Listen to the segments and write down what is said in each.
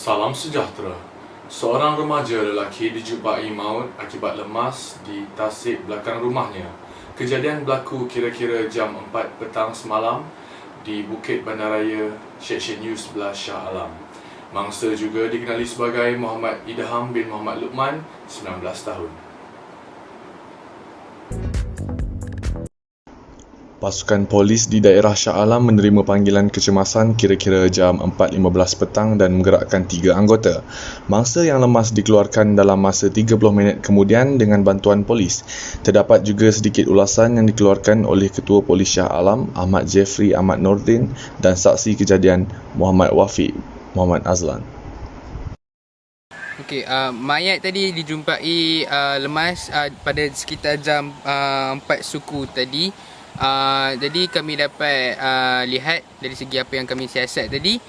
Salam sejahtera. Seorang remaja lelaki dijumpai maut akibat lemas di tasik belakang rumahnya. Kejadian berlaku kira-kira jam 4 petang semalam di Bukit Bandaraya, Seksyen U11 Shah Alam. Mangsa juga dikenali sebagai Muhammad Idham bin Muhammad Luqman, 19 tahun. Pasukan polis di daerah Shah Alam menerima panggilan kecemasan kira-kira jam 4.15 petang dan menggerakkan 3 anggota. Mangsa yang lemas dikeluarkan dalam masa 30 minit kemudian dengan bantuan polis. Terdapat juga sedikit ulasan yang dikeluarkan oleh Ketua Polis Shah Alam, Ahmad Jeffrey Ahmad Nordin dan saksi kejadian Muhammad Wafiq Muhammad Azlan. Okey, mayat tadi dijumpai lemas pada sekitar jam 4 suku tadi. Jadi kami dapat lihat dari segi apa yang kami siasat tadi,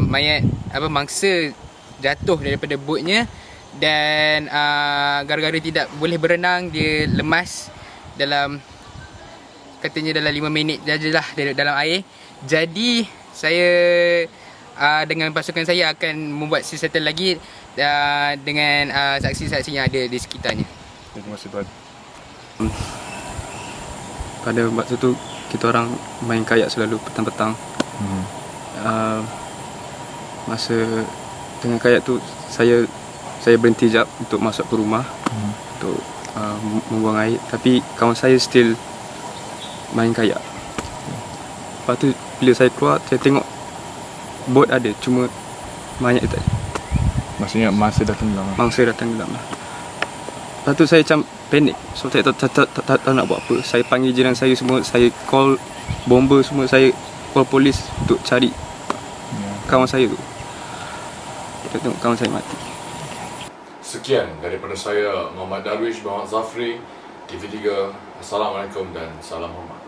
mayat mangsa jatuh daripada botnya dan gara-gara tidak boleh berenang, dia lemas katanya dalam 5 minit sajalah dalam air. Jadi saya dengan pasukan saya akan membuat siasatan lagi dengan saksi-saksi yang ada di sekitarnya. Terima kasih Tuan. Pada waktu tu kita orang main kayak selalu petang-petang. Masa tengah kayak tu saya berhenti jap untuk masuk ke rumah untuk membuang air, tapi kawan saya still main kayak. Lepas tu bila saya keluar, saya tengok bot ada, cuma mayat tu tak ada. Maksudnya mangsa dah tenggelam. Mangsa dah tenggelam lah. Lepas tu saya macam panik, so saya tak tahu nak buat apa. Saya panggil jiran saya semua, saya call bomber semua, saya call polis untuk cari kawan saya tu. Kita tengok kawan saya mati. Sekian daripada saya, Muhammad Darwish Muhammad Zafri, TV3. Assalamualaikum dan salam hormat.